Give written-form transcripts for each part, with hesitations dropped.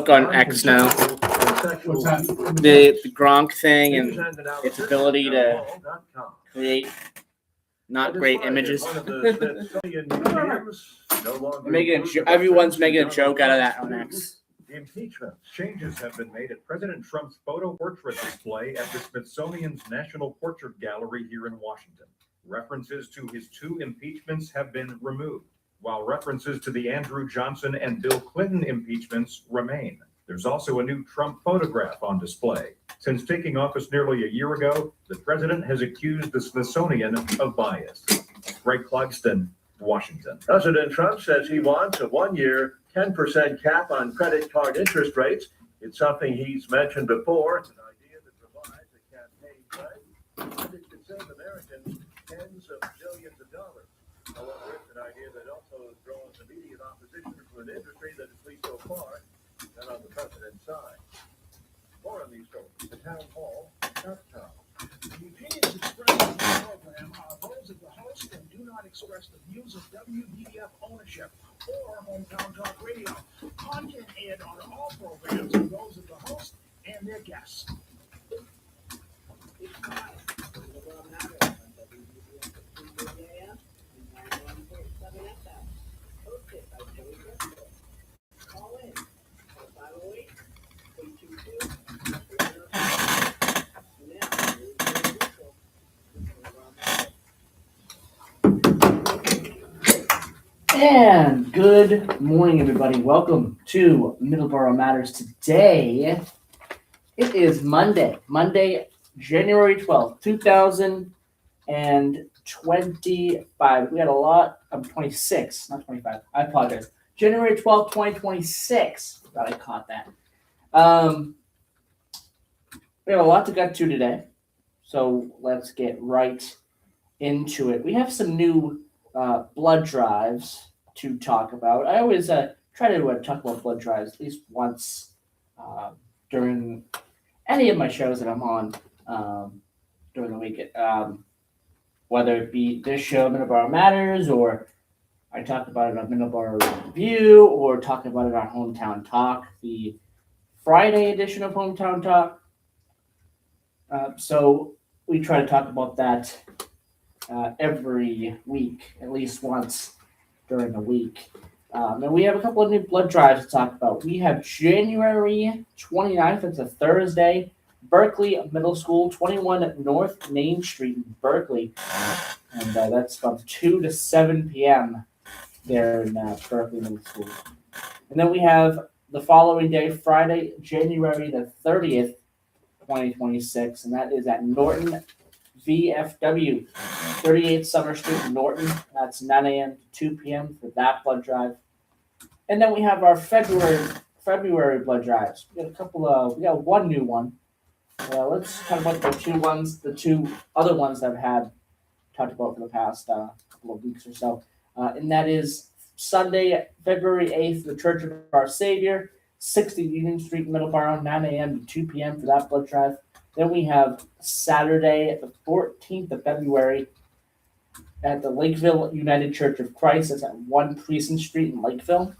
joke on X now. What's that? The Gronk thing and its ability to create not great images. Everyone's making a joke out of that on X. Impeachment. Changes have been made at President Trump's photo portrait display at the Smithsonian's National Portrait Gallery here in Washington. References to his two impeachments have been removed, while references to the Andrew Johnson and Bill Clinton impeachments remain. There's also a new Trump photograph on display. Since taking office nearly a year ago, the president has accused the Smithsonian of bias. Greg Clugston, Washington. President Trump says he wants a one-year 10% cap on credit card interest rates. It's something he's mentioned before. It's an idea that provides a campaign price and it could save Americans tens of billions of dollars. However, it's an idea that also draws immediate opposition from an industry that, at least so far, is not on the president's side. More on these stories. The town hall.com. The opinions expressed in this program are those of the host and do not express the views of WBDF ownership or Hometown Talk Radio. Content aired on all programs are those of the host and their guests. Call in 508-822. And good morning, everybody. Welcome to Middleboro Matters. Today, it is Monday, January 12th, 2025. We had a lot of 26, not 25. I apologize. January 12th, 2026. Glad I caught that. We have a lot to get to today, so let's get right into it. We have some new blood drives to talk about. I always try to talk about blood drives at least once during any of my shows that I'm on during the week. Whether it be this show, Middleboro Matters, or I talk about it on Middleboro Review, or talk about it on Hometown Talk, the Friday edition of Hometown Talk. So we try to talk about that every week, at least once during the week. And we have a couple of new blood drives to talk about. We have January 29th, it's a Thursday, Berkeley Middle School, 21 North Main Street in Berkeley. And that's from 2 to 7 p.m. there in Berkeley Middle School. And then we have the following day, Friday, January the 30th, 2026, and that is at Norton VFW, 38 Summer Street in Norton. That's 9 a.m. to 2 p.m. for that blood drive. And then we have our February blood drives. We got one new one. Let's talk about the two other ones that I've had talked about for the past couple of weeks or so. And that is Sunday, February 8th, the Church of Our Savior, 60 Union Street, Middleborough, 9 a.m. to 2 p.m. for that blood drive. Then we have Saturday, the 14th of February, at the Lakeville United Church of Christ. That's at 1 Precinct Street in Lakeville.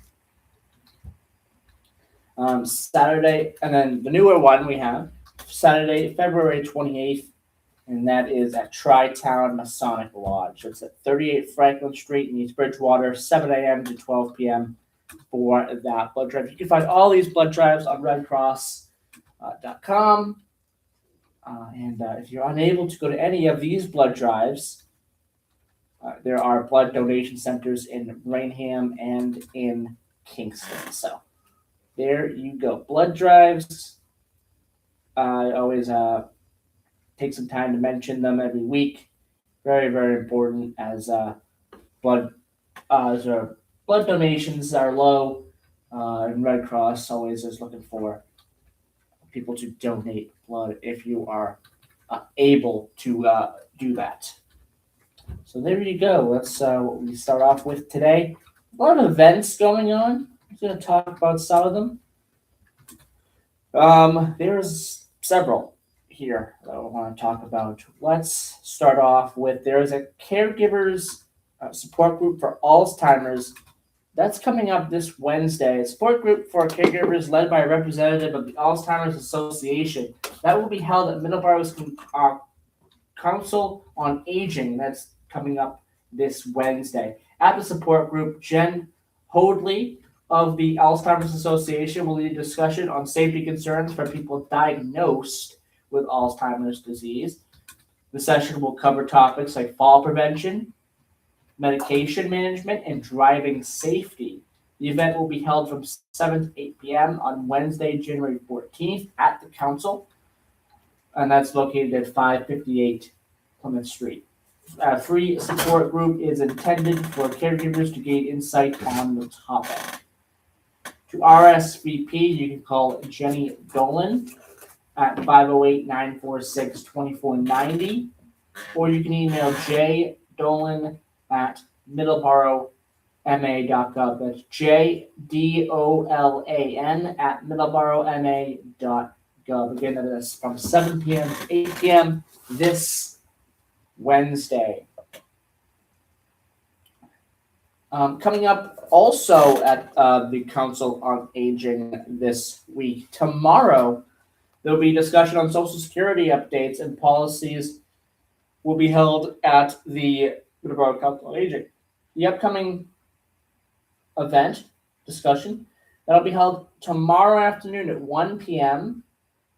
Saturday, and then the newer one we have, Saturday, February 28th, and that is at Tri-Town Masonic Lodge. It's at 38 Franklin Street in East Bridgewater, 7 a.m. to 12 p.m. for that blood drive. You can find all these blood drives on redcross.com. And if you're unable to go to any of these blood drives, there are blood donation centers in Rainham and in Kingston. So there you go. Blood drives. I always take some time to mention them every week. Very, very important as blood donations are low. And Red Cross always is looking for people to donate blood if you are able to do that. So there you go. That's what we start off with today. A lot of events going on. I'm going to talk about some of them. There's several here that I want to talk about. Let's start off with there's a caregivers support group for Alzheimer's That's coming up this Wednesday. A support group for caregivers led by a representative of the Alzheimer's Association. That will be held at Middleboro's Council on Aging. That's coming up this Wednesday. At the support group, Jen Hoadley of the Alzheimer's Association will lead a discussion on safety concerns for people diagnosed with Alzheimer's disease. The session will cover topics like fall prevention, medication management, and driving safety. The event will be held from 7 to 8 p.m. on Wednesday, January 14th at the council, and that's located at 558 Plymouth Street. A free support group is intended for caregivers to gain insight on the topic. To RSVP, you can call Jenny Dolan at 508-946-2490, or you can email jdolan@middleboroma.gov. That's JDOLAN at middleboroma.gov. Again, that is from 7 p.m. to 8 p.m. this Wednesday. Coming up also at the Council on Aging this week, tomorrow, there'll be discussion on Social Security updates and policies will be held at the Middleboro Council on Aging. The upcoming event discussion that'll be held tomorrow afternoon at 1 p.m.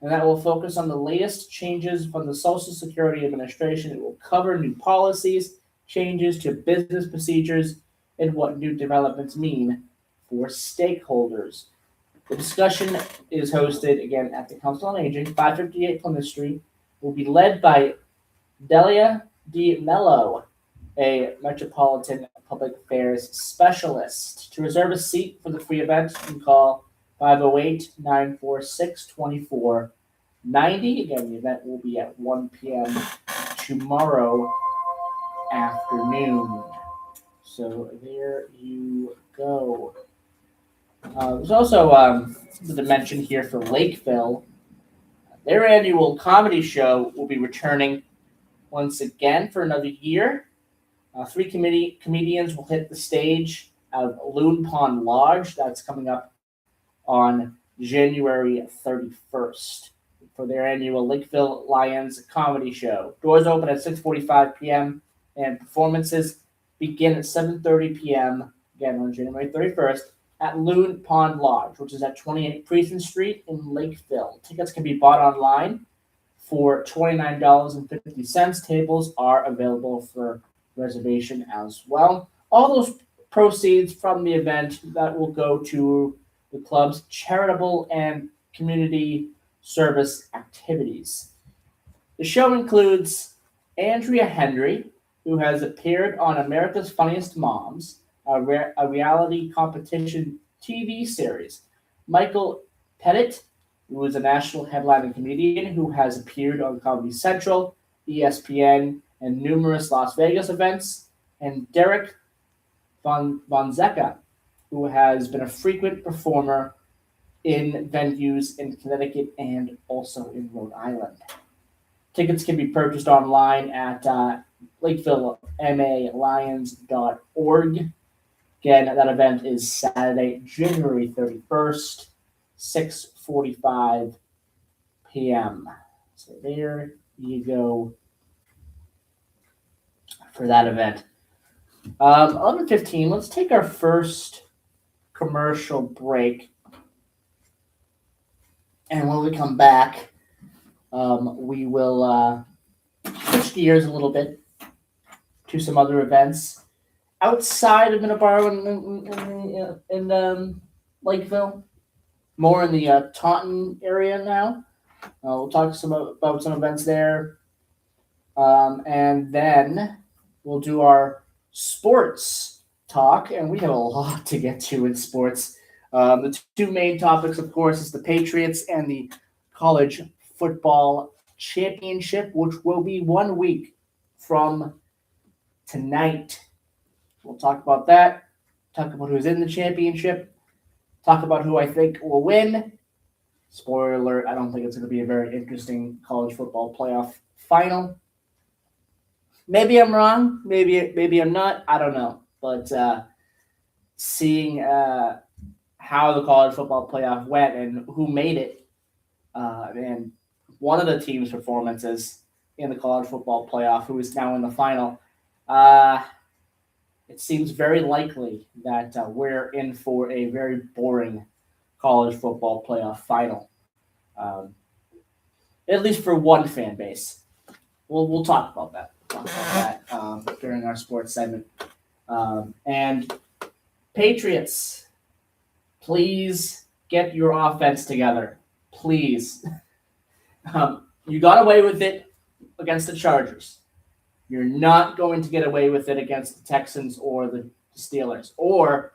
and that will focus on the latest changes from the Social Security Administration. It will cover new policies, changes to business procedures, and what new developments mean for stakeholders. The discussion is hosted again at the Council on Aging, 558 Plymouth Street. Will be led by Delia D. Mello, a Metropolitan Public Affairs Specialist. To reserve a seat for the free event, you can call 508-946-2490. Again, the event will be at 1 p.m. tomorrow afternoon. So there you go. There's also the mention here for Lakeville. Their annual comedy show will be returning once again for another year. 3 comedians will hit the stage at Loon Pond Lodge. That's coming up on January 31st for their annual Lakeville Lions comedy show. Doors open at 6:45 p.m. and performances begin at 7:30 p.m. again on January 31st at Loon Pond Lodge, which is at 28 Preston Street in Lakeville. Tickets can be bought online for $29.50. Tables are available for reservation as well. All those proceeds from the event that will go to the club's charitable and community service activities. The show includes Andrea Henry, who has appeared on America's Funniest Moms, a reality competition TV series. Michael Pettit, who is a national headlining comedian who has appeared on Comedy Central, ESPN, and numerous Las Vegas events. And Derek Von Zecca, who has been a frequent performer in venues in Connecticut and also in Rhode Island. Tickets can be purchased online at LakevilleMALions.org. Again, that event is Saturday, January 31st, 6:45 p.m. So there you go for that event. 11:15, let's take our first commercial break. And when we come back, we will switch gears a little bit to some other events outside of Middleboro and Lakeville, more in the Taunton area now. We'll talk about some events there, and then we'll do our sports talk, and we have a lot to get to in sports. The two main topics, of course, is the Patriots and the College Football Championship, which will be 1 week from tonight. We'll talk about that, talk about who's in the championship, talk about who I think will win. Spoiler alert, I don't think it's going to be a very interesting college football playoff final. Maybe I'm wrong, maybe I'm not, I don't know. But seeing how the college football playoff went and who made it, and one of the team's performances in the college football playoff, who is now in the final, it seems very likely that we're in for a very boring college football playoff final, at least for one fan base. We'll talk about that. During our sports segment. And Patriots, please get your offense together. Please. You got away with it against the Chargers. You're not going to get away with it against the Texans or the Steelers, or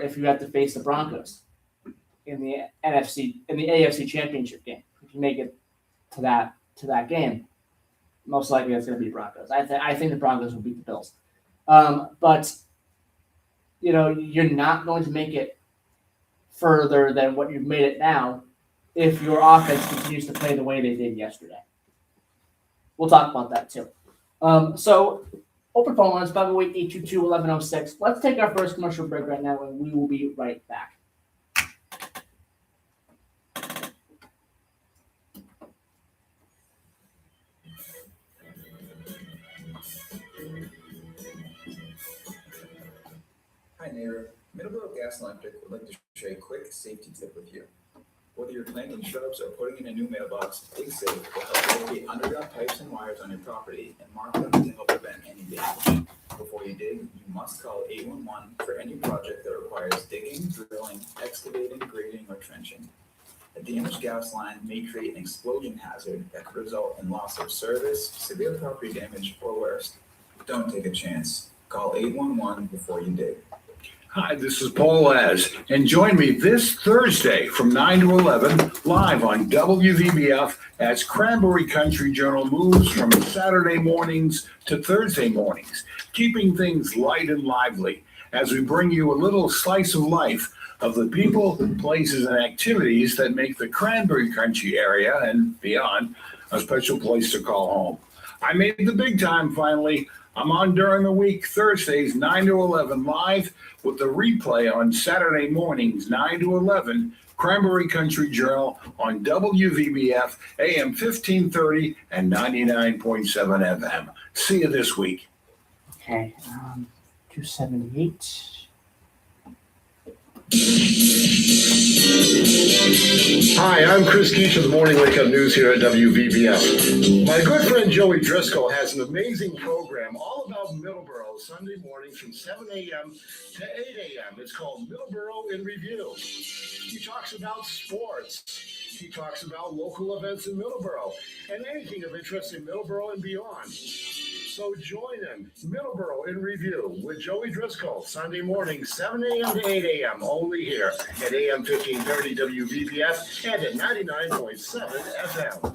if you have to face the Broncos in the AFC Championship game. If you make it to that game, most likely it's going to be Broncos. I think the Broncos will beat the Bills, but you're not going to make it further than what you've made it now if your offense continues to play the way they did yesterday. We'll talk about that too. So, open phone lines, 508-822-1106. Let's take our first commercial break right now, and we will be right back. Hi neighbor, Middleboro Gas and Electric would like to share a quick safety tip with you. Whether you're planting shrubs or putting in a new mailbox, Dig Safe will help locate underground pipes and wires on your property and mark them to help prevent any damage. Before you dig, you must call 811 for any project that requires digging, drilling, excavating, grading, or trenching. A damaged gas line may create an explosion hazard that could result in loss of service, severe property damage, or worse. Don't take a chance. Call 811 before you dig. Hi, this is Paul Az, and join me this Thursday from 9 to 11 live on WVBF as Cranberry Country Journal moves from Saturday mornings to Thursday mornings, keeping things light and lively as we bring you a little slice of life of the people, places, and activities that make the Cranberry Country area and beyond a special place to call home. I made the big time finally. I'm on during the week, Thursdays 9 to 11 live, with the replay on Saturday mornings 9 to 11, Cranberry Country Journal on WVBF, AM 1530 and 99.7 FM. See you this week. Okay, 278. Hi, I'm Chris Keach of the Morning Wake Up News here at WVBF. My good friend Joey Driscoll has an amazing program all about Middleboro Sunday mornings from 7 a.m. to 8 a.m. It's called Middleboro in Review. He talks about sports. He talks about local events in Middleboro and anything of interest in Middleboro and beyond. So join him, Middleboro in Review with Joey Driscoll, Sunday morning, 7 a.m. to 8 a.m. only here at AM 1530 WVBF and at 99.7 FM.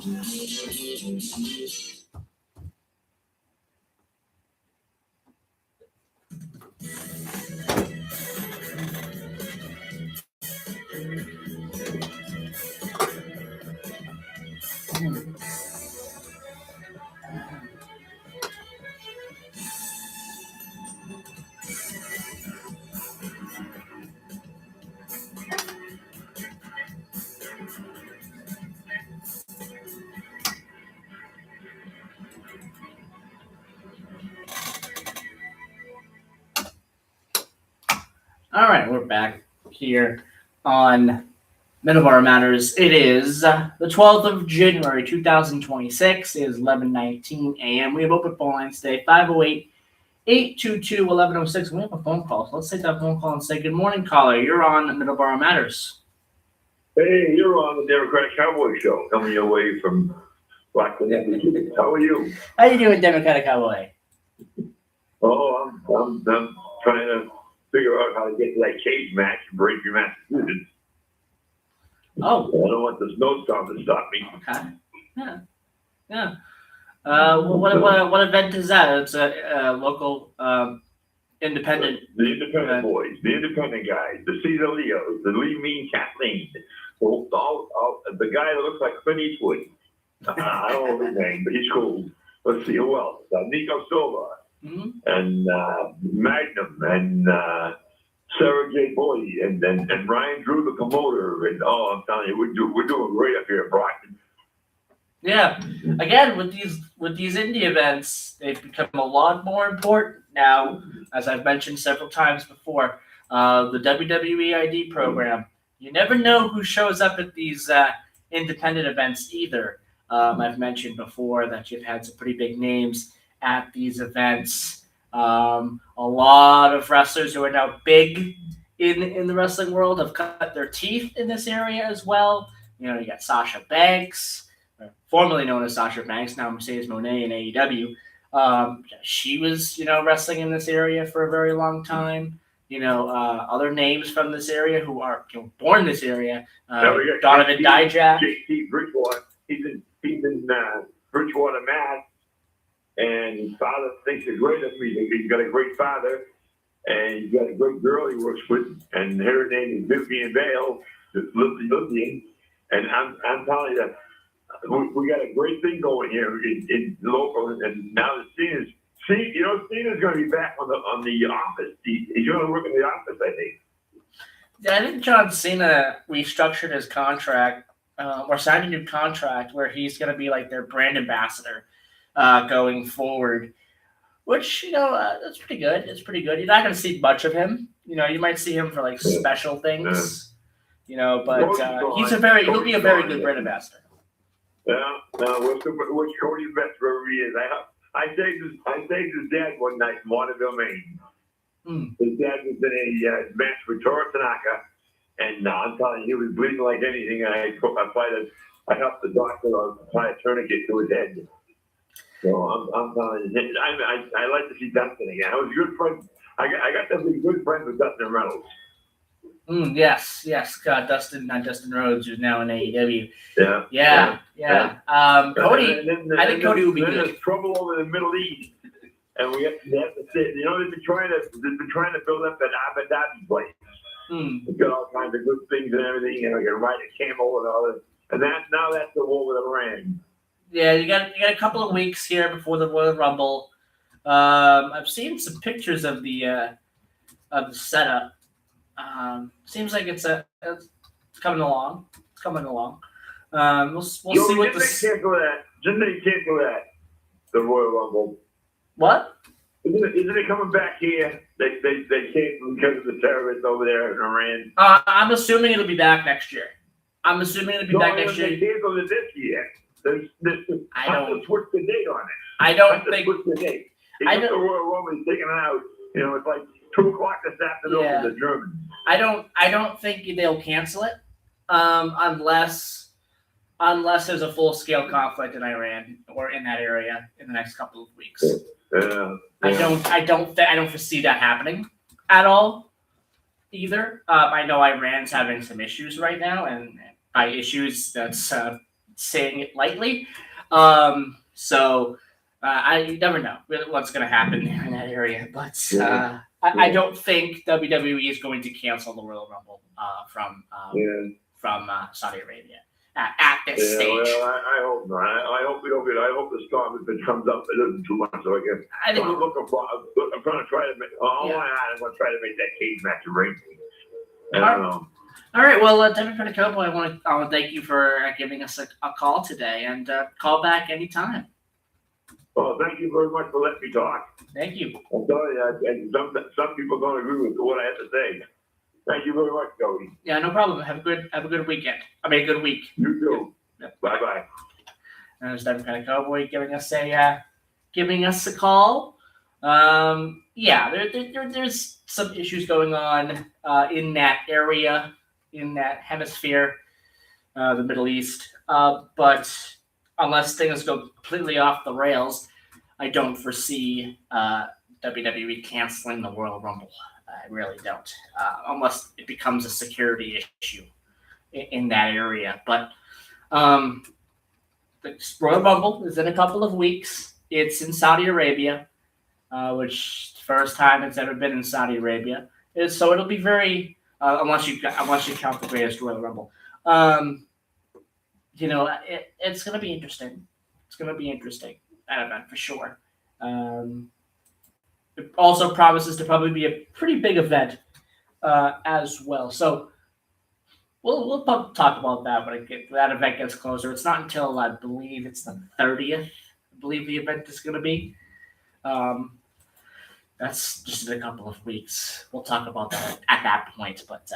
All right, we're back here on Middleboro Matters. It is the 12th of January, 2026. It is 11:19 a.m. We have open phone lines today, 508-822-1106. We have a phone call, so let's take that phone call and say good morning, caller. You're on Middleboro Matters. Hey, you're on the Democratic Cowboy Show, coming your way from Blackwood. How are you? How you doing, Democratic Cowboy? Oh, I'm trying to figure out how to get to that cage match in Braintree, Massachusetts. Oh. I don't want the snowstorm to stop me. Okay. Yeah. What event is that? It's a local independent. The independent boys, the independent guys, the Cesar Leos, the Lee Mean Kathleen, the guy that looks like Clint Eastwood. I don't know his name, but he's cool. Let's see who else. Nico Silva. Mhm. and Magnum and Sarah J. Boyd and Ryan Drew the promoter. And I'm telling you, we're doing great up here at Brockton. Yeah. Again, with these indie events, they've become a lot more important now. As I've mentioned several times before, the WWE ID program. You never know who shows up at these independent events either. I've mentioned before that you've had some pretty big names at these events. A lot of wrestlers who are now big in the wrestling world have cut their teeth in this area as well. You know, you got Sasha Banks, formerly known as Sasha Banks, now Mercedes Moné in AEW. She was, wrestling in this area for a very long time. Other names from this area who are born in this area. Now we got Donovan Dijak. JT Bridgewater. He's in Bridgewater, Mass. And his father thinks he's great of me. He's got a great father, and he's got a great girl he works with, and her name is Vivian Vale, Lillian. And I'm telling you, we got a great thing going here in local, and now the Cena's going to be back on the office. He's going to work in the office, I think. Yeah, I think John Cena restructured his contract or signed a new contract where he's going to be like their brand ambassador going forward, which that's pretty good. It's pretty good. You're not going to see much of him. You might see him for like special things. But he'll be a very good brand ambassador. Yeah, what's Cody's best wherever he is. I saved his dad one night in Waterville, Maine. His dad was in a match with Toru Tanaka, and I'm telling you, he was bleeding like anything. And I helped the doctor apply a tourniquet to his head. So I'm telling you, I like to see Dustin again. I was a good friend. I got to be good friends with Dustin Reynolds. Yes. Dustin Rhodes, who's now in AEW. Yeah. Cody, I think Cody will be good. There's trouble over the Middle East, and they have to say, they've been trying to build up that Abu Dhabi place. They've got all kinds of good things and everything. You can ride a camel and all that. And now that's the war with Iran. Yeah, you got a couple of weeks here before the Royal Rumble. I've seen some pictures of the setup. Seems like it's coming along. It's coming along. We'll see what the Didn't they cancel that? The Royal Rumble. What? Isn't it coming back here? They canceled because of the terrorists over there in Iran. I'm assuming it'll be back next year. They canceled it this year. I don't switch the date on it. I don't think. Switch the date. The Royal Rumble is taking it out. It's like 2:00 this afternoon for the Germans. I don't think they'll cancel it, unless there's a full scale conflict in Iran or in that area in the next couple of weeks. Yeah. I don't foresee that happening at all either. I know Iran's having some issues right now, and by issues, that's saying it lightly. So you never know what's going to happen in that area, but I don't think WWE is going to cancel the Royal Rumble from Saudi Arabia at this stage. Well, I hope not. I hope we don't get. I hope the storm if it comes up, it isn't too much. So I'm trying to try to make all my heart. I'm going to try to make that cage match a ring. All right. Well, Devin Penicopo, I want to thank you for giving us a call today, and call back anytime. Well, thank you very much for letting me talk. Thank you. I'm telling you, some people don't agree with what I have to say. Thank you very much, Cody. Yeah, no problem. Have a good weekend. A good week. You too. Yep. Bye. There's Devin Penicopo giving us a call. There's some issues going on in that area, in that hemisphere, the Middle East. But unless things go completely off the rails, I don't foresee WWE canceling the Royal Rumble. I really don't, unless it becomes a security issue in that area. But the Royal Rumble is in a couple of weeks. It's in Saudi Arabia, which the first time it's ever been in Saudi Arabia. So it'll be very, unless you count the greatest Royal Rumble. It's going to be interesting. It's going to be interesting, that event for sure. it also promises to probably be a pretty big event as well. So we'll talk about that when that event gets closer. It's not until I believe it's the 30th. I believe the event is going to be. Um, that's just in a couple of weeks. We'll talk about that at that point. But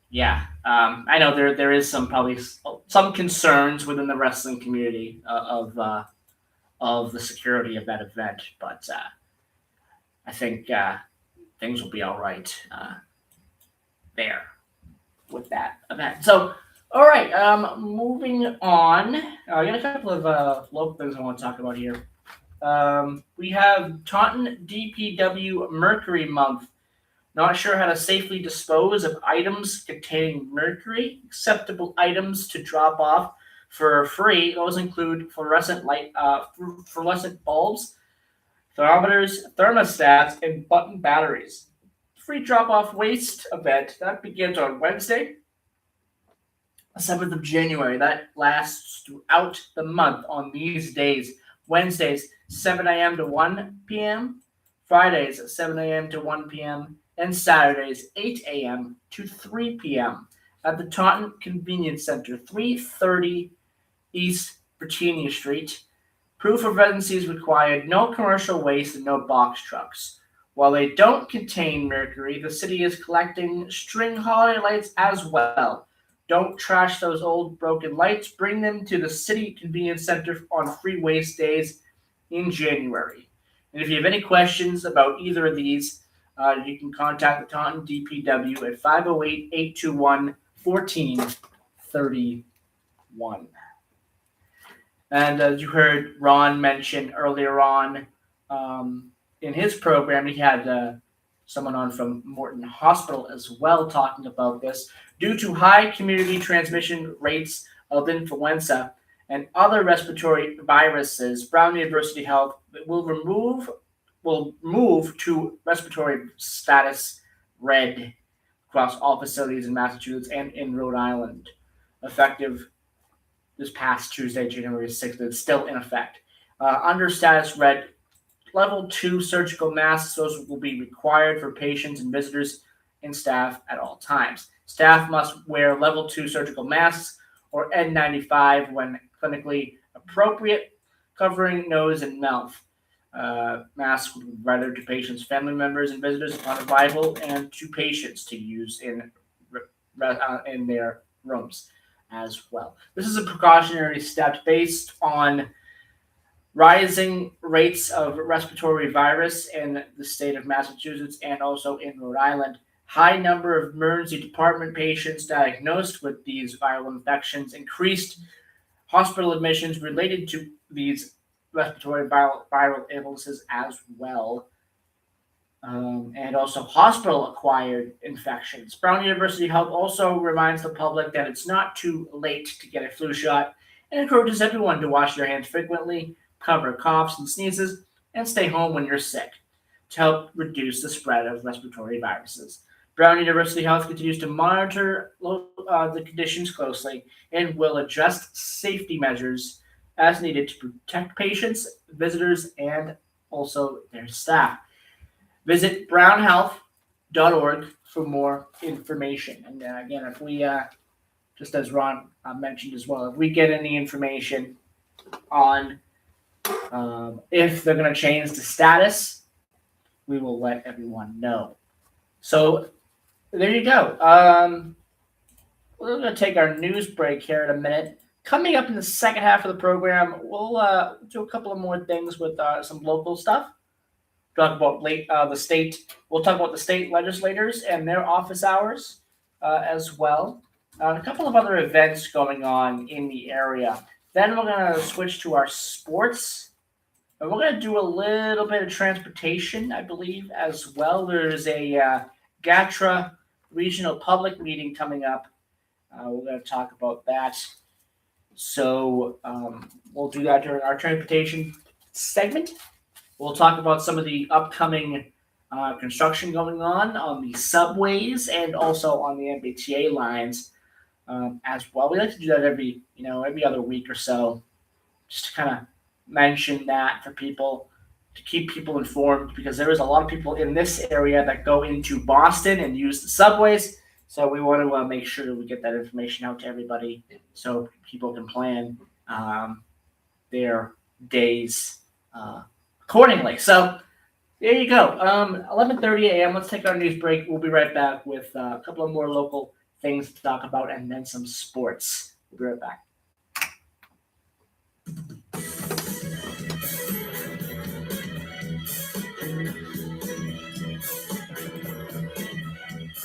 yeah, I know there is probably some concerns within the wrestling community of the security of that event, but I think things will be all right there with that event. So, all right, moving on. I got a couple of local things I want to talk about here. We have Taunton DPW Mercury Month. Not sure how to safely dispose of items containing mercury. Acceptable items to drop off for free. Those include fluorescent bulbs, thermometers, thermostats, and button batteries. Free drop-off waste event that begins on Wednesday, 7th of January. That lasts throughout the month on these days. Wednesdays, 7 a.m. to 1 p.m. Fridays, 7 a.m. to 1 p.m. and Saturdays, 8 a.m. to 3 p.m. at the Taunton Convenience Center, 330 East Virginia Street. Proof of residency is required, no commercial waste, and no box trucks. While they don't contain mercury, the city is collecting string holiday lights as well. Don't trash those old broken lights. Bring them to the City Convenience Center on free waste days in January. And if you have any questions about either of these, you can contact the Taunton DPW at 508-821-1431. And as you heard Ron mention earlier on in his program, he had someone on from Morton Hospital as well talking about this. Due to high community transmission rates of influenza and other respiratory viruses, Brown University Health will move to respiratory status red across all facilities in Massachusetts and in Rhode Island, effective this past Tuesday, January 6th. It's still in effect. Under status red, level 2 surgical masks, those will be required for patients and visitors and staff at all times. Staff must wear level 2 surgical masks or N95 when clinically appropriate, covering nose and mouth. Masks will be provided to patients, family members, and visitors upon arrival, and to patients to use in their rooms as well. This is a precautionary step based on rising rates of respiratory virus in the state of Massachusetts and also in Rhode Island. High number of emergency department patients diagnosed with these viral infections, increased hospital admissions related to these respiratory viral illnesses as well, and also hospital-acquired infections. Brown University Health also reminds the public that it's not too late to get a flu shot and encourages everyone to wash their hands frequently, cover coughs and sneezes, and stay home when you're sick to help reduce the spread of respiratory viruses. Brown University Health continues to monitor the conditions closely and will adjust safety measures as needed to protect patients, visitors, and also their staff. Visit brownhealth.org for more information. And again, if we, just as Ron mentioned as well, if we get any information on if they're going to change the status, we will let everyone know. So there you go. We're going to take our news break here in a minute. Coming up in the second half of the program, we'll do a couple of more things with some local stuff. Talk about the state. We'll talk about the state legislators and their office hours as well. A couple of other events going on in the area. Then we're going to switch to our sports. And we're going to do a little bit of transportation, I believe, as well. There's a GATRA regional public meeting coming up. We're going to talk about that. So we'll do that during our transportation segment. We'll talk about some of the upcoming construction going on the subways and also on the MBTA lines as well. We like to do that every other week or so, just to kind of mention that for people to keep people informed, because there is a lot of people in this area that go into Boston and use the subways. So we want to make sure that we get that information out to everybody so people can plan their days accordingly. So there you go. 11:30 a.m. Let's take our news break. We'll be right back with a couple of more local things to talk about and then some sports. We'll be right back.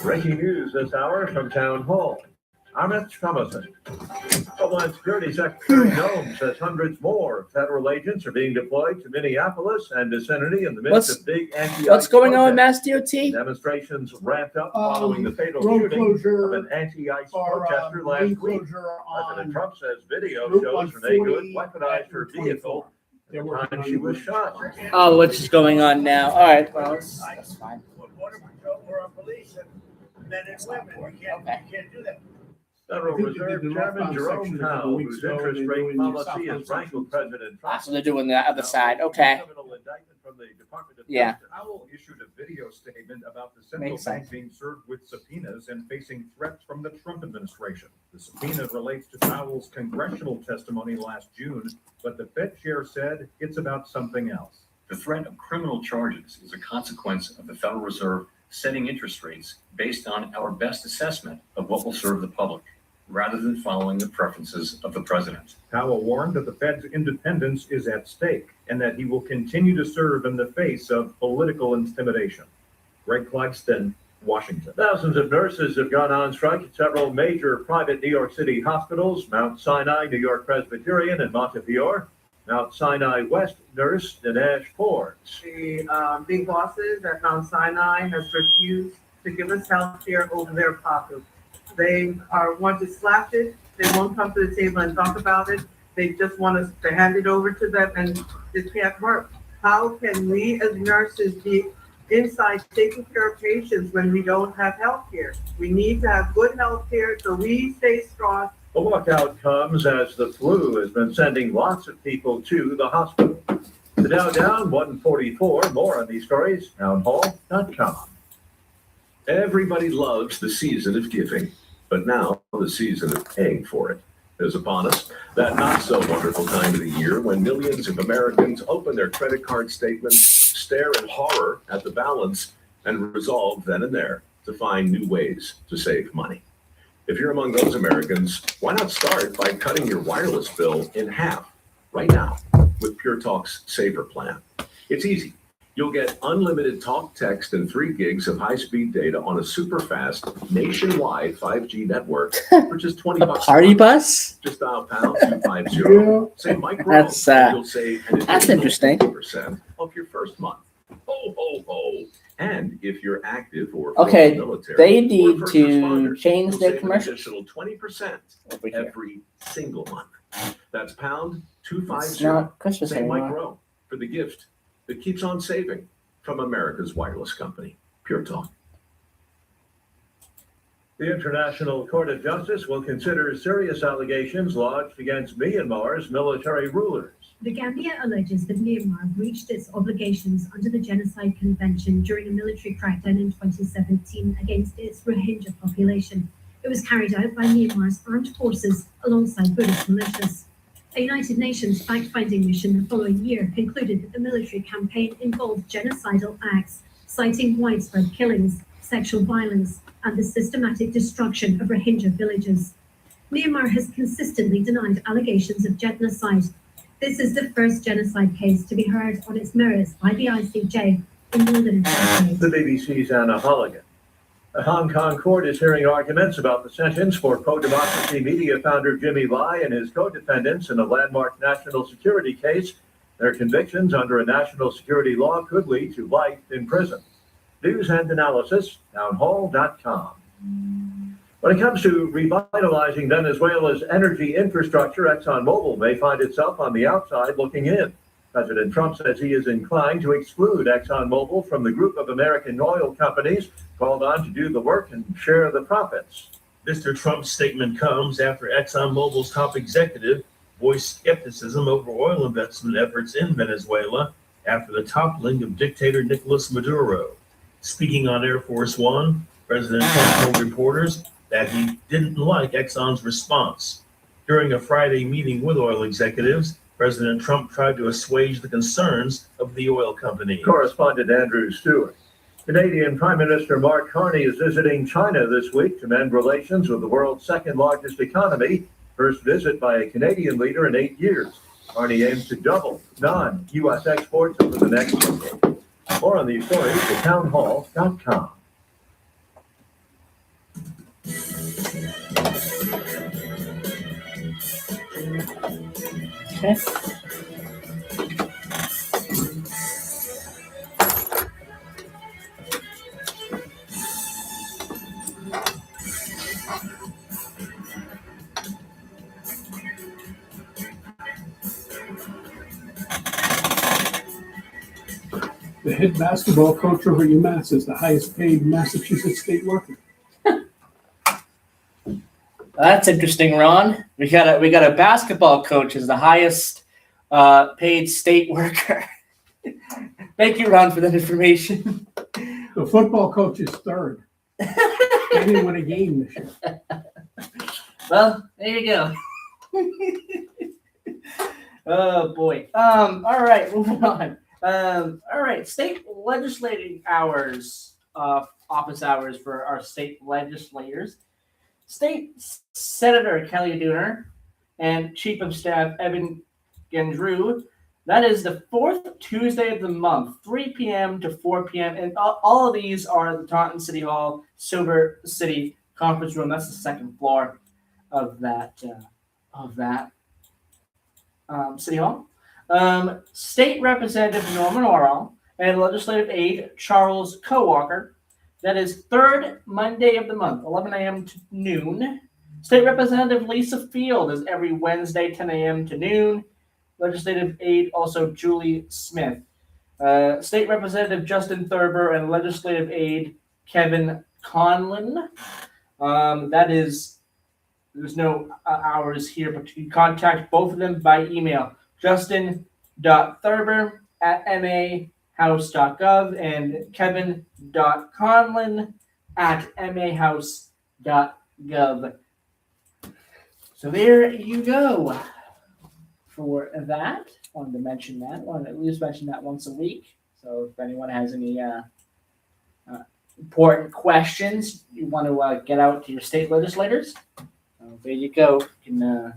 Breaking news this hour from Town Hall. Amit Thomason. Homeland Security Secretary Nome says hundreds more federal agents are being deployed to Minneapolis and vicinity in the midst of big anti-ICE What's going on with protests. Mass DOT? Demonstrations ramped up following the fatal road shooting closure of an anti-ICE or protester last lane week. closure President on Trump says video Route shows Renee Good 140 weaponized her at vehicle 24. They're at the working time on she the was route. shot. Oh, which is going on now? All right, well, that's fine. Border Patrol or police and men and women. You can't do that. Federal I think they Reserve did the Chairman northbound Jerome section a couple Powell, weeks whose ago, interest and rate they're doing the policy southbound has rankled section. President Trump. So they're doing the other side. Okay. Criminal indictment from the Department of Yeah. Justice. Powell issued a video statement about the central Makes bank sense. being served with subpoenas and facing threats from the Trump administration. The subpoena relates to Powell's congressional testimony last June, but the Fed chair said it's about something else. The threat of criminal charges is a consequence of the Federal Reserve setting interest rates based on our best assessment of what will serve the public, rather than following the preferences of the president. Powell warned that the Fed's independence is at stake and that he will continue to serve in the face of political intimidation. Greg Clugston, Washington. Thousands of nurses have gone on strike at several major private New York City hospitals, Mount Sinai, New York Presbyterian, and Montefiore. Mount Sinai West nurse Dinesh Forbes. The big bosses at Mount Sinai has refused to give us health care over their pockets. They want to slash it. They won't come to the table and talk about it. They just want us to hand it over to them, and it can't work. How can we as nurses be inside taking care of patients when we don't have health care? We need to have good health care so we stay strong. The walkout comes as the flu has been sending lots of people to the hospital. The Dow down 144. More on these stories, townhall.com. Everybody loves the season of giving, but now the season of paying for it is upon us. That not so wonderful time of the year when millions of Americans open their credit card statements, stare in horror at the balance, and resolve then and there to find new ways to save money. If you're among those Americans, why not start by cutting your wireless bill in half right now with Pure Talk's Saver plan? It's easy. You'll get unlimited talk, text, and 3 gigs of high-speed data on a super-fast nationwide 5G network for just $20 A party bus? Just dial pound 250. Say Mike Rowe. That's, You'll save an that's additional interesting. 50% off your first month. Ho, ho, ho. And if you're active or Okay, military, they or need first to responders, change you'll their save an commercials. additional 20% Over here. every single month. That's pound It's 250. not Christmas Say Mike anymore. Rowe for the gift that keeps on saving from America's wireless company, Pure Talk. The International Court of Justice will consider serious allegations lodged against Myanmar's military rulers. The Gambia alleges that Myanmar breached its obligations under the Genocide Convention during a military crackdown in 2017 against its Rohingya population. It was carried out by Myanmar's armed forces alongside Buddhist militias. A United Nations fact-finding mission the following year concluded that the military campaign involved genocidal acts, citing widespread killings, sexual violence, and the systematic destruction of Rohingya villages. Myanmar has consistently denied allegations of genocide. This is the first genocide case to be heard on its merits by the ICJ in more than a decade. The BBC's Anna Holligan. A Hong Kong court is hearing arguments about the sentence for pro-democracy media founder Jimmy Lai and his co-defendants in a landmark national security case. Their convictions under a national security law could lead to life in prison. News and analysis, townhall.com. When it comes to revitalizing Venezuela's energy infrastructure, ExxonMobil may find itself on the outside looking in. President Trump says he is inclined to exclude ExxonMobil from the group of American oil companies called on to do the work and share the profits. Mr. Trump's statement comes after ExxonMobil's top executive voiced skepticism over oil investment efforts in Venezuela after the toppling of dictator Nicolas Maduro. Speaking on Air Force One, President Trump told reporters that he didn't like Exxon's response. During a Friday meeting with oil executives, President Trump tried to assuage the concerns of the oil company. Correspondent Andrew Stewart. Canadian Prime Minister Mark Carney is visiting China this week to mend relations with the world's second largest economy. First visit by a Canadian leader in 8 years. Carney aims to double non-U.S. exports over the next decade. More on these stories at townhall.com. Okay. The head basketball coach over at UMass is the highest paid Massachusetts state worker. That's interesting, Ron. We got a basketball coach as the highest paid state worker. Thank you, Ron, for that information. The football coach is third. They didn't win a game this year. Well, there you go. Oh boy. All right, moving on. All right, state legislating hours, office hours for our state legislators. State Senator Kelly Dooner and Chief of Staff Evan Gendrew. That is the fourth Tuesday of the month, 3 p.m. to 4 p.m. And all of these are at the Taunton City Hall, Silver City Conference Room. That's the second floor of that City Hall. State Representative Norman Orwell and Legislative Aide Charles Kowalker. That is third Monday of the month, 11 a.m. to noon. State Representative Lisa Field is every Wednesday, 10 a.m. to noon. Legislative Aide also Julie Smith. State Representative Justin Thurber and Legislative Aide Kevin Conlin. There's no hours here, but you can contact both of them by email. Justin.Thurber@mahouse.gov and Kevin.Conlin@mahouse.gov. So there you go for that. Wanted to mention that. Wanted to at least mention that once a week. So if anyone has any important questions you want to get out to your state legislators, there you go. You can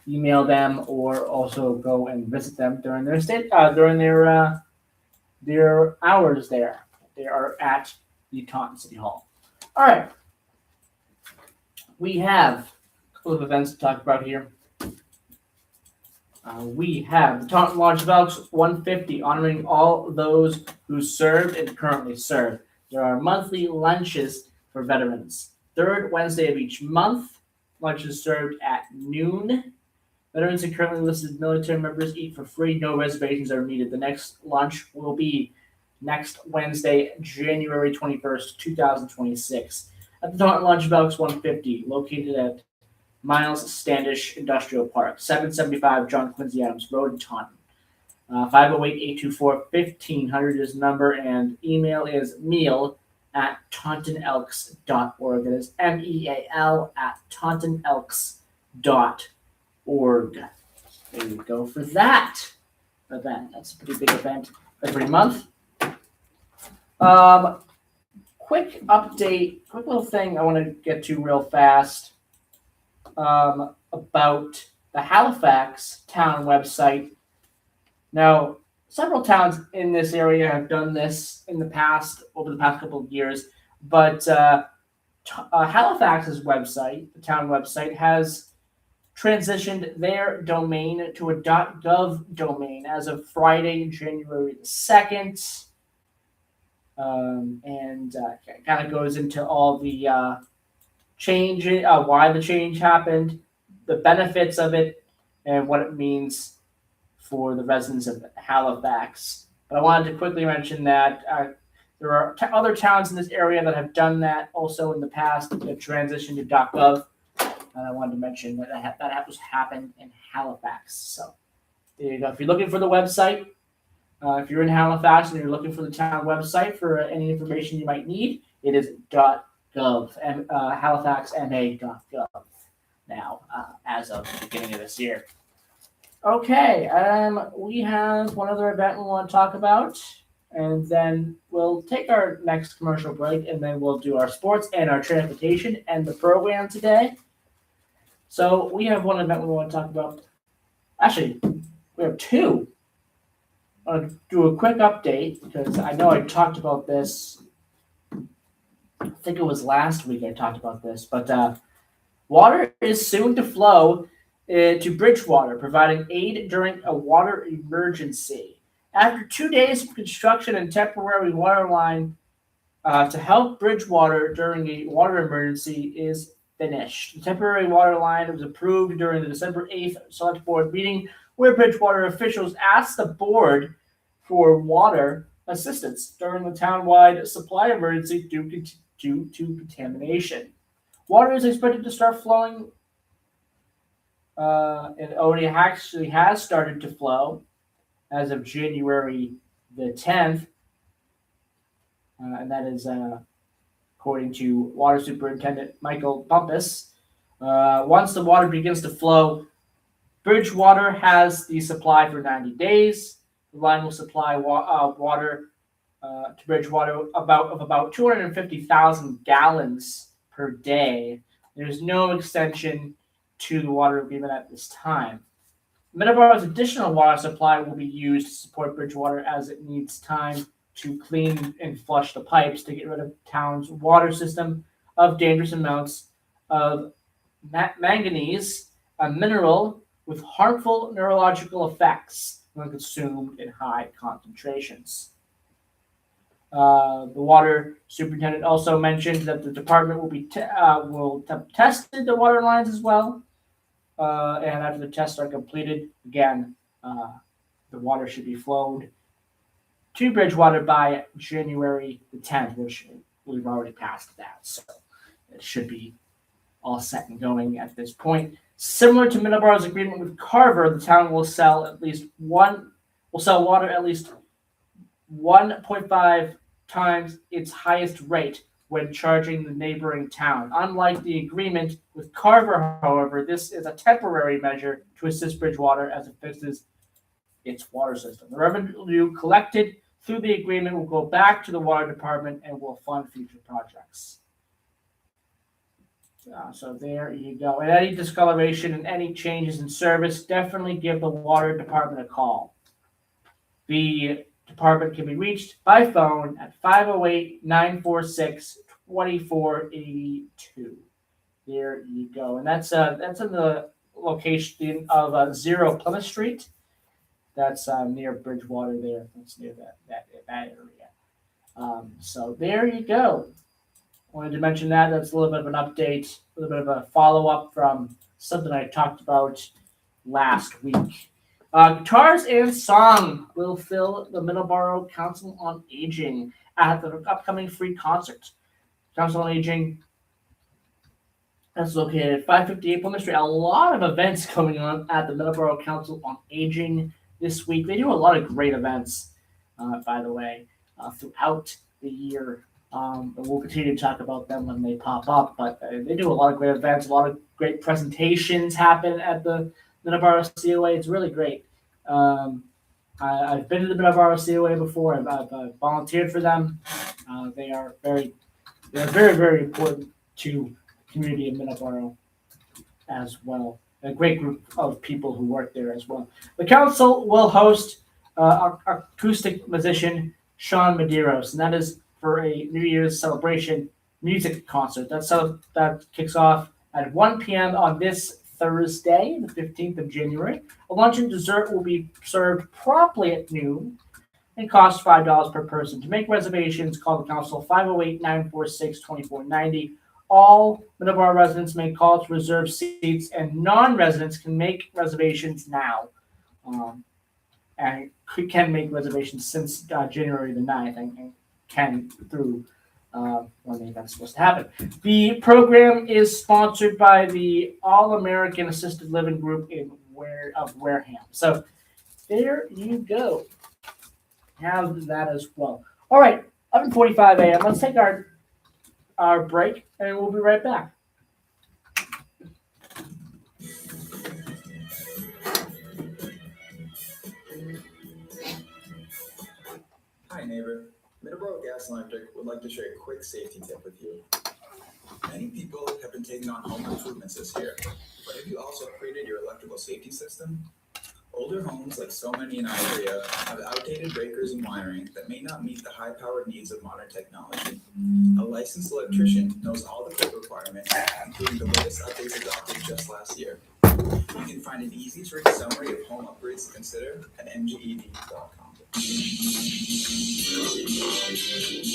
email them or also go and visit them during their their hours there. They are at the Taunton City Hall. All right. We have a couple of events to talk about here. We have the Taunton Launch of Elks 150, honoring all those who served and currently serve. There are monthly lunches for veterans. Third Wednesday of each month, lunch is served at noon. Veterans and currently enlisted military members eat for free. No reservations are needed. The next lunch will be next Wednesday, January 21st, 2026, at the Taunton Launch of Elks 150, located at Miles Standish Industrial Park, 775 John Quincy Adams Road in Taunton. 508-824-1500 is the number, and email is meal@tauntonelks.org. That is meal@tauntonelks.org. There you go for that event. That's a pretty big event every month. Quick update, quick little thing I want to get to real fast about the Halifax town website. Now, several towns in this area have done this in the past, over the past couple of years, but Halifax's website, the town website, has transitioned their domain to a .gov domain as of Friday, January 2nd. And kind of goes into all the change, why the change happened, the benefits of it, and what it means for the residents of Halifax. But I wanted to quickly mention that there are other towns in this area that have done that also in the past, that transitioned to .gov. And I wanted to mention that that was happened in Halifax. So there you go. If you're looking for the website, If you're in Halifax and you're looking for the town website for any information you might need, it is .gov, halifaxma.gov now, as of the beginning of this year. Okay, we have one other event we want to talk about, and then we'll take our next commercial break, and then we'll do our sports and our transportation and the program today. So we have one event we want to talk about. Actually, we have two. I'll do a quick update because I know I talked about this. I think it was last week I talked about this, but water is soon to flow to Bridgewater, providing aid during a water emergency. After 2 days of construction and temporary water line to help Bridgewater during a water emergency is finished. The temporary water line was approved during the December 8th Select Board meeting, where Bridgewater officials asked the board for water assistance during the town-wide supply emergency due to contamination. Water is expected to start flowing. It already actually has started to flow as of January the 10th, and that is according to Water Superintendent Michael Bumpus. Once the water begins to flow, Bridgewater has the supply for 90 days. The line will supply water to Bridgewater about 250,000 gallons per day. There's no extension to the water agreement at this time. Middleboro's additional water supply will be used to support Bridgewater as it needs time to clean and flush the pipes to get rid of town's water system of dangerous amounts of manganese, a mineral with harmful neurological effects when consumed in high concentrations. The water superintendent also mentioned that the department will test the water lines as well. And after the tests are completed, again, the water should be flowed to Bridgewater by January the 10th, which we've already passed that. So it should be all set and going at this point. Similar to Middleboro's agreement with Carver, the town will sell water at least 1.5 times its highest rate when charging the neighboring town. Unlike the agreement with Carver, however, this is a temporary measure to assist Bridgewater as it fixes its water system. The revenue collected through the agreement will go back to the water department and will fund future projects. So there you go. And any discoloration and any changes in service, definitely give the water department a call. The department can be reached by phone at 508-946-2482. There you go. And that's in the location of 0 Plymouth Street. That's near Bridgewater there. That's near that area. So there you go. Wanted to mention that. That's a little bit of an update, a little bit of a follow-up from something I talked about last week. Guitars and Song will fill the Middleboro Council on Aging at the upcoming free concert. Council on Aging, that's located at 558 Plymouth Street. A lot of events going on at the Middleboro Council on Aging this week. They do a lot of great events, by the way, throughout the year. And we'll continue to talk about them when they pop up, but they do a lot of great events, a lot of great presentations happen at the Middleboro COA. It's really great. I've been to the Middleboro COA before. I've volunteered for them. They're very, very important to the community of Middleboro as well. A great group of people who work there as well. The council will host acoustic musician Sean Medeiros, and that is for a New Year's celebration music concert. That kicks off at 1 p.m. on this Thursday, the 15th of January. A lunch and dessert will be served promptly at noon and costs $5 per person. To make reservations, call the council 508-946-2490. All Middleboro residents may call to reserve seats, and non-residents can make reservations now. And can make reservations since January the 9th and can through when the event's supposed to happen. The program is sponsored by the All-American Assisted Living Group of Wareham. So there you go. have that as well. All right, 11:45 a.m. Let's take our break, and we'll be right back. Hi neighbor, Middleboro Gas and Electric would like to share a quick safety tip with you. Many people have been taking on home improvements this year, but have you also upgraded your electrical safety system? Older homes, like so many in our area, have outdated breakers and wiring that may not meet the high-powered needs of modern technology. A licensed electrician knows all the code requirements, including the latest updates adopted just last year. You can find an easy-to-read summary of home upgrades to consider at mged.com.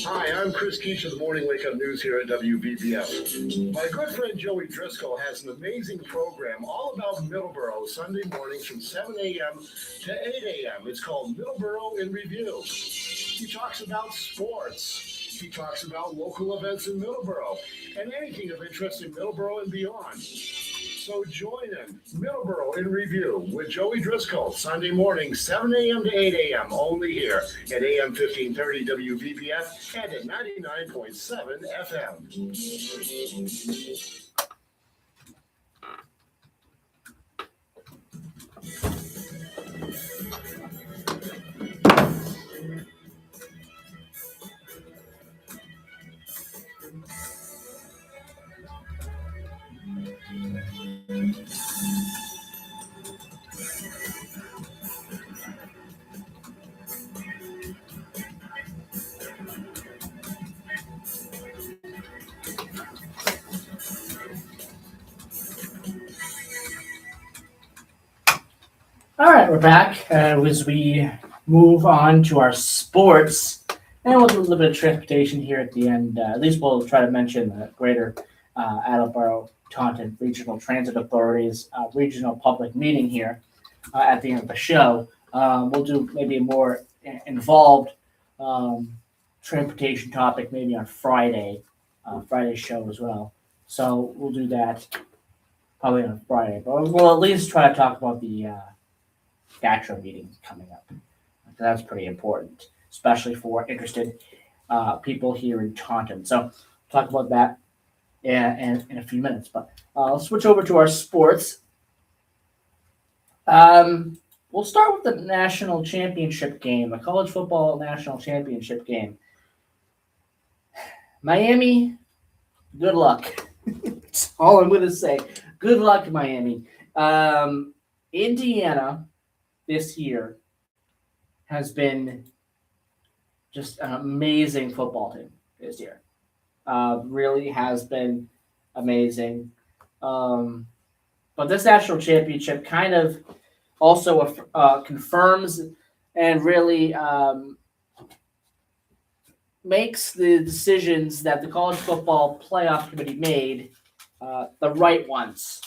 Hi, I'm Chris Keach of the Morning Wake Up News here at WVBF. My good friend Joey Driscoll has an amazing program all about Middleboro Sunday mornings from 7 a.m. to 8 a.m. It's called Middleboro in Review. He talks about sports. He talks about local events in Middleboro and anything of interest in Middleboro and beyond. So join him, Middleboro in Review with Joey Driscoll, Sunday morning, 7 a.m. to 8 a.m. only here at AM 1530 WVBF and at 99.7 FM. All right, we're back as we move on to our sports, and we'll do a little bit of transportation here at the end. At least we'll try to mention the greater Attleboro Taunton Regional Transit Authority's regional public meeting here at the end of the show. We'll do maybe a more involved transportation topic maybe on Friday's show as well. So we'll do that probably on Friday, but we'll at least try to talk about the GATRA meeting coming up. That's pretty important, especially for interested people here in Taunton. So talk about that in a few minutes. But I'll switch over to our sports. We'll start with the national championship game, the college football national championship game. Miami, good luck. That's all I'm going to say. Good luck, Miami. Indiana this year has been just an amazing football team this year. Really has been amazing. But this national championship kind of also confirms and really makes the decisions that the college football playoff committee made the right ones.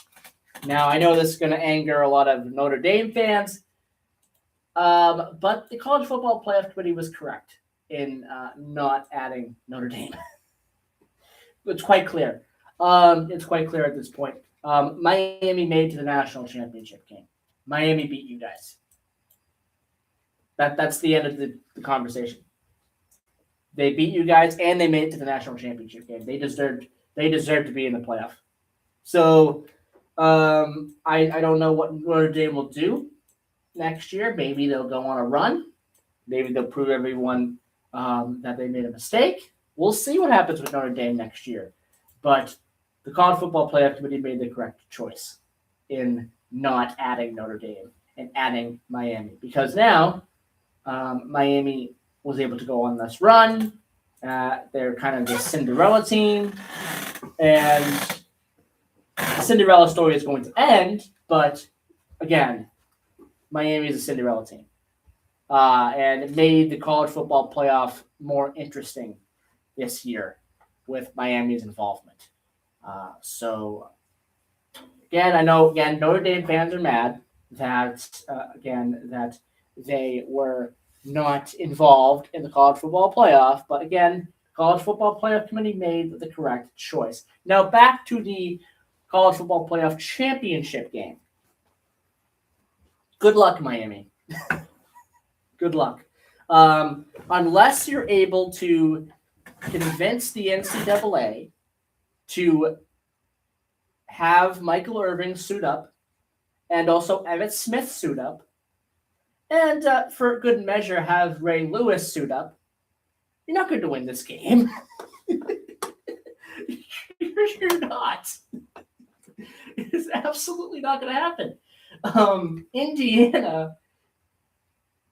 Now, I know this is going to anger a lot of Notre Dame fans, but the college football playoff committee was correct in not adding Notre Dame. It's quite clear. It's quite clear at this point. Miami made it to the national championship game. Miami beat you guys. That's the end of the conversation. They beat you guys, and they made it to the national championship game. They deserved to be in the playoff. So I don't know what Notre Dame will do next year. Maybe they'll go on a run. Maybe they'll prove everyone that they made a mistake. We'll see what happens with Notre Dame next year. But the college football playoff committee made the correct choice in not adding Notre Dame and adding Miami, because now Miami was able to go on this run. They're kind of the Cinderella team, and the Cinderella story is going to end. But again, Miami is a Cinderella team, and it made the college football playoff more interesting this year with Miami's involvement. So again, I know Notre Dame fans are mad that that they were not involved in the college football playoff, but again, college football playoff committee made the correct choice. Now back to the college football playoff championship game. Good luck, Miami. Good luck. Unless you're able to convince the NCAA to have Michael Irvin suit up and also Emmitt Smith suit up, and for good measure, have Ray Lewis suit up, you're not going to win this game. You're not. It's absolutely not going to happen. Indiana,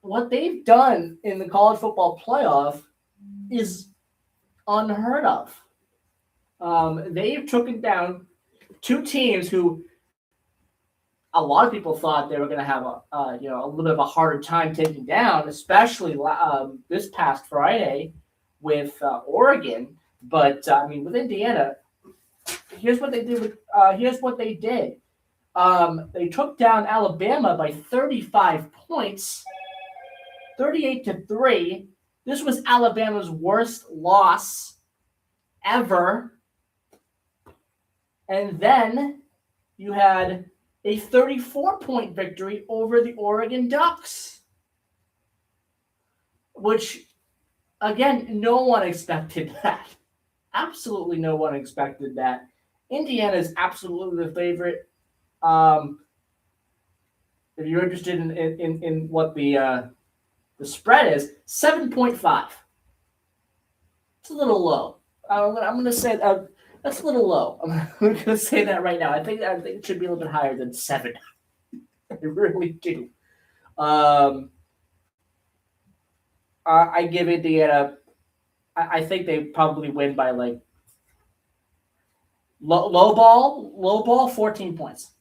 what they've done in the college football playoff is unheard of. They've taken down two teams who a lot of people thought they were going to have a little bit of a harder time taking down, especially this past Friday with Oregon. But with Indiana, here's what they did. They took down Alabama by 35 points, 38-3. This was Alabama's worst loss ever. And then you had a 34-point victory over the Oregon Ducks, which, again, no one expected that. Absolutely no one expected that. Indiana is absolutely the favorite. If you're interested in what the spread is, 7.5. It's a little low. I'm going to say that's a little low. I'm going to say that right now. I think it should be a little bit higher than 7. I really do. I give Indiana. I think they probably win by like low ball 14 points.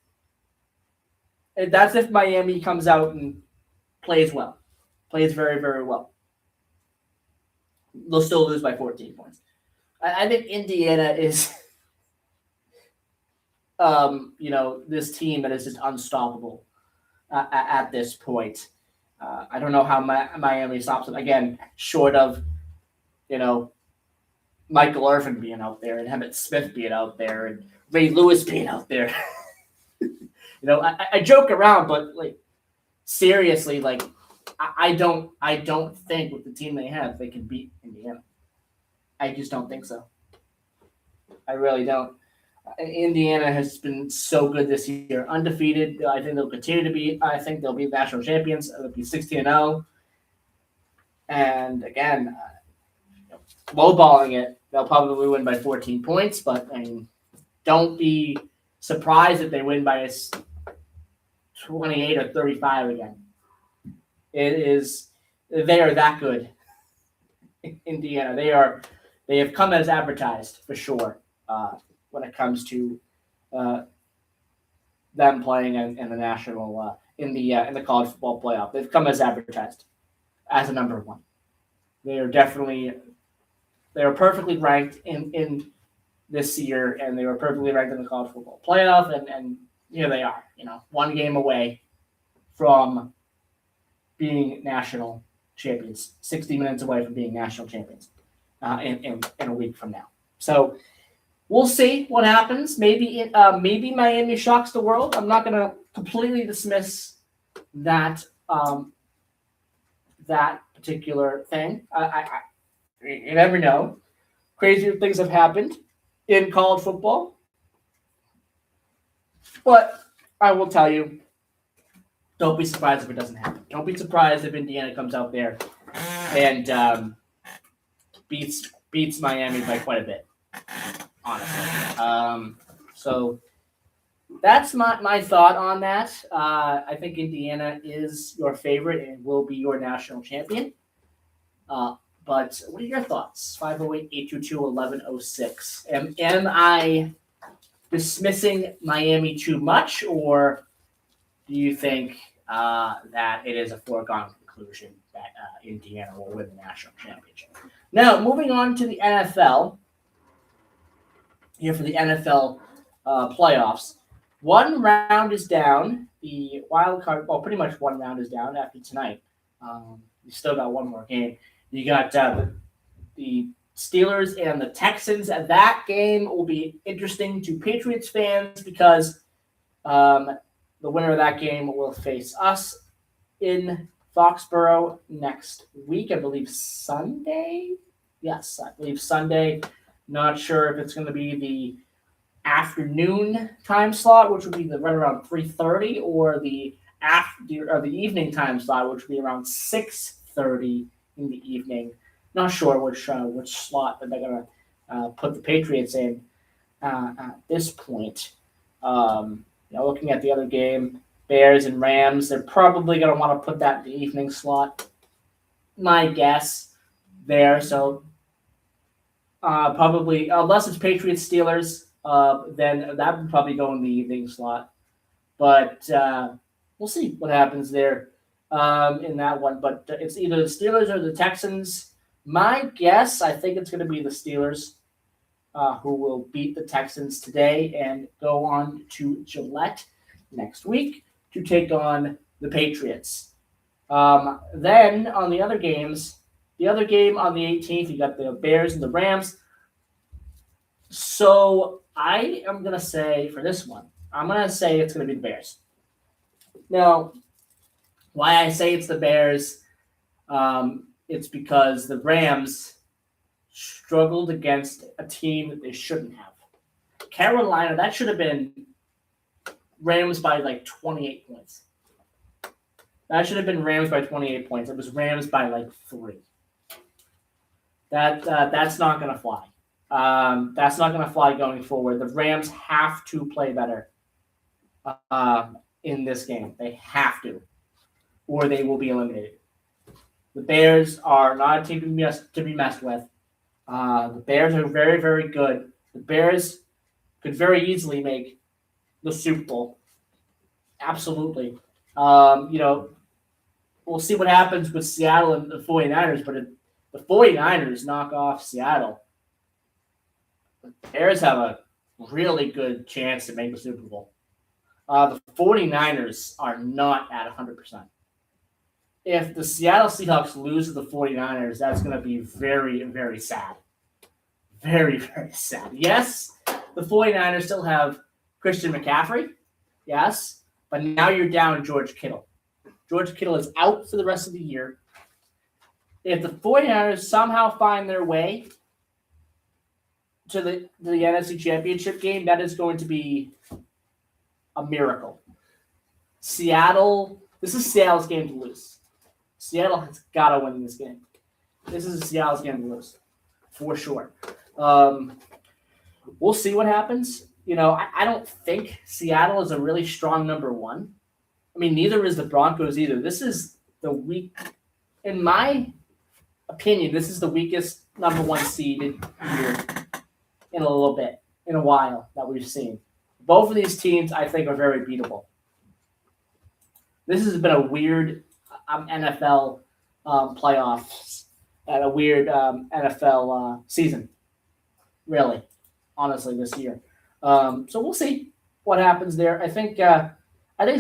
And that's if Miami comes out and plays well, plays very, very well. They'll still lose by 14 points. I think Indiana is, this team that is just unstoppable at this point. I don't know how Miami stops them. Again, short of, Michael Irvin being out there and Emmitt Smith being out there and Ray Lewis being out there. I joke around, but like seriously, like I don't think with the team they have they can beat Indiana. I just don't think so. I really don't. Indiana has been so good this year, undefeated. I think they'll continue to be. I think they'll be national champions. They'll be 16-0. And again, lowballing it, they'll probably win by 14 points. But don't be surprised if they win by 28 or 35 again. They are that good. Indiana, they have come as advertised for sure. When it comes to them playing in the national in the college football playoff, they've come as advertised as a number one. They are perfectly ranked in this year, and they were perfectly ranked in the college football playoff, and here they are, one game away from being national champions, 60 minutes away from being national champions in a week from now. So we'll see what happens. Maybe Miami shocks the world. I'm not going to completely dismiss that that particular thing. You never know. Crazier things have happened in college football. But I will tell you, don't be surprised if it doesn't happen. Don't be surprised if Indiana comes out there and beats Miami by quite a bit, honestly. So that's my thought on that. I think Indiana is your favorite and will be your national champion. But what are your thoughts? 508-822-1106. Am I dismissing Miami too much, or do you think that it is a foregone conclusion that Indiana will win the national championship? Now, moving on to the NFL. Here for the NFL playoffs. One round is down. The wild card, pretty much one round is down after tonight. You still got one more game. You got the Steelers and the Texans. That game will be interesting to Patriots fans because the winner of that game will face us in Foxborough next week. I believe Sunday. Yes, I believe Sunday. Not sure if it's going to be the afternoon time slot, which would be right around 3:30, or the evening time slot, which would be around 6:30 in the evening. Not sure which slot that they're going to put the Patriots in at this point. Looking at the other game, Bears and Rams, they're probably going to want to put that in the evening slot. My guess there. So probably, unless it's Patriots Steelers, then that would probably go in the evening slot. But we'll see what happens there in that one. But it's either the Steelers or the Texans. My guess, I think it's going to be the Steelers who will beat the Texans today and go on to Gillette next week to take on the Patriots. Then on the other games, the other game on the 18th, you got the Bears and the Rams. So I am going to say for this one, I'm going to say it's going to be the Bears. Now, why I say it's the Bears, it's because the Rams struggled against a team that they shouldn't have. Carolina, that should have been Rams by like 28 points. That should have been Rams by 28 points. It was Rams by like 3. That's not going to fly. That's not going to fly going forward. The Rams have to play better in this game. They have to, or they will be eliminated. The Bears are not a team to be messed with. The Bears are very, very good. The Bears could very easily make the Super Bowl. Absolutely. We'll see what happens with Seattle and the 49ers, but if the 49ers knock off Seattle, the Bears have a really good chance to make the Super Bowl. The 49ers are not at 100%. If the Seattle Seahawks lose to the 49ers, that's going to be very, very sad. Very, very sad. Yes, the 49ers still have Christian McCaffrey. Yes, but now you're down George Kittle. George Kittle is out for the rest of the year. If the 49ers somehow find their way to the NFC Championship game, that is going to be a miracle. Seattle, this is Seattle's game to lose. Seattle has got to win this game. This is Seattle's game to lose, for sure. We'll see what happens. I don't think Seattle is a really strong number one. I mean, neither is the Broncos either. This is the weak, in my opinion, this is the weakest number one seeded year in a little bit, in a while that we've seen. Both of these teams, I think, are very beatable. This has been a weird NFL playoffs and a weird NFL season, really, honestly, this year. So we'll see what happens there. I think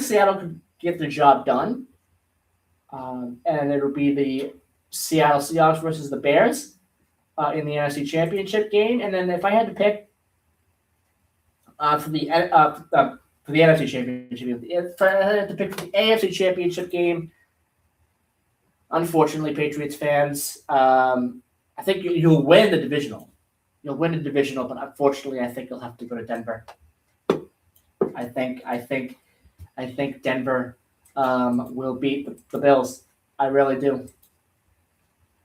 Seattle could get the job done, and it'll be the Seattle Seahawks versus the Bears in the NFC Championship game. And then if I had to pick for the NFC Championship game, if I had to pick for the AFC Championship game, unfortunately, Patriots fans, I think you'll win the divisional. You'll win the divisional, but unfortunately, I think you'll have to go to Denver. I think Denver will beat the Bills. I really do.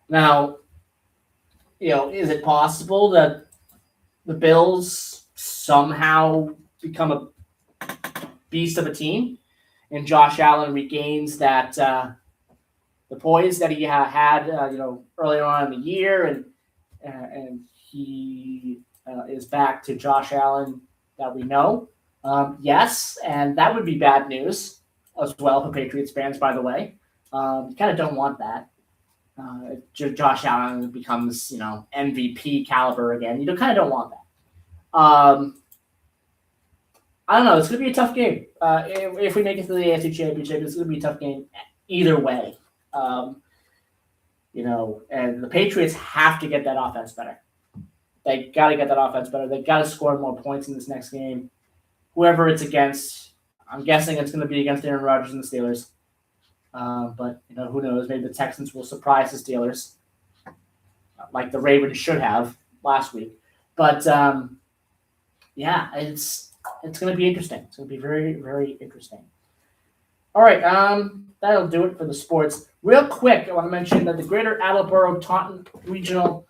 Now, is it possible that the Bills somehow become a beast of a team and Josh Allen regains that the poise that he had earlier on in the year, and he is back to Josh Allen that we know? Yes, and that would be bad news as well for Patriots fans, by the way. You kind of don't want that. Josh Allen becomes, MVP caliber again. You kind of don't want that. I don't know. It's going to be a tough game. If we make it to the AFC Championship, it's going to be a tough game either way. And the Patriots have to get that offense better. They got to get that offense better. They got to score more points in this next game. Whoever it's against, I'm guessing it's going to be against Aaron Rodgers and the Steelers. But who knows? Maybe the Texans will surprise the Steelers, like the Ravens should have last week. But yeah, it's going to be interesting. It's going to be very, very interesting. All right, that'll do it for the sports. Real quick, I want to mention that the Greater Attleboro Taunton Regional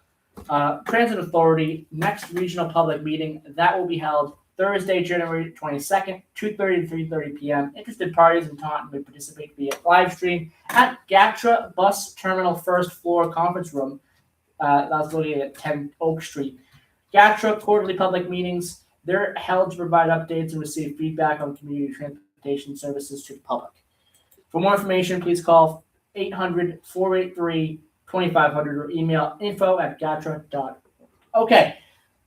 Transit Authority next regional public meeting that will be held Thursday, January 22nd, 2:30 to 3:30 p.m. Interested parties in Taunton may participate via live stream at Gatra Bus Terminal First Floor Conference Room. That's located at 10 Oak Street. Gatra quarterly public meetings. They're held to provide updates and receive feedback on community transportation services to the public. For more information, please call 800-483-2500 or email info@gatra.org. Okay,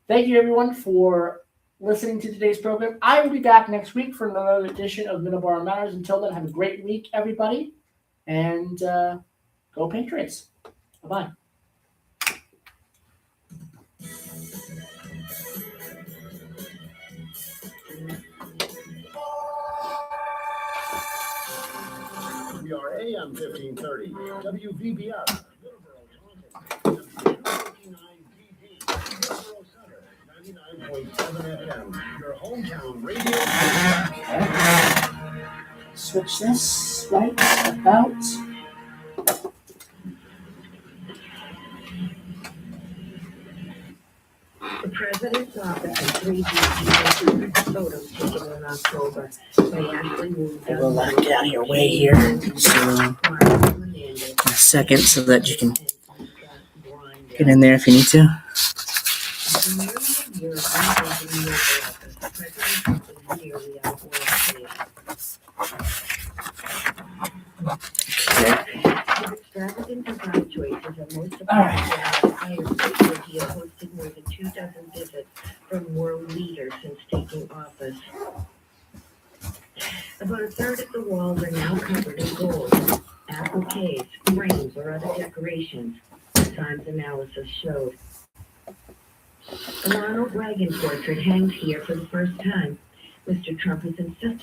thank you everyone for listening to today's program. I will be back next week for another edition of Middleboro Matters. Until then, have a great week, everybody, and go Patriots. Bye-bye. We are AM 1530, WVBF, Middleboro, Taunton, 259 DB, Middleboro Center, 99.7 FM, your hometown radio. Switch this right about. The president's office and 3D photos taken in October by Ashley Moon. I will get out of your way here. So, in a second, so that you can get in there if you need to. Okay. Extravagant design choices are most of the higher frequency have hosted more than 2 dozen visits from world leaders since taking office. About a third of the walls are now covered in gold, appliques, frames, or other decorations, the Times analysis showed. A Ronald Reagan portrait hangs here for the first time. Mr. Trump has insisted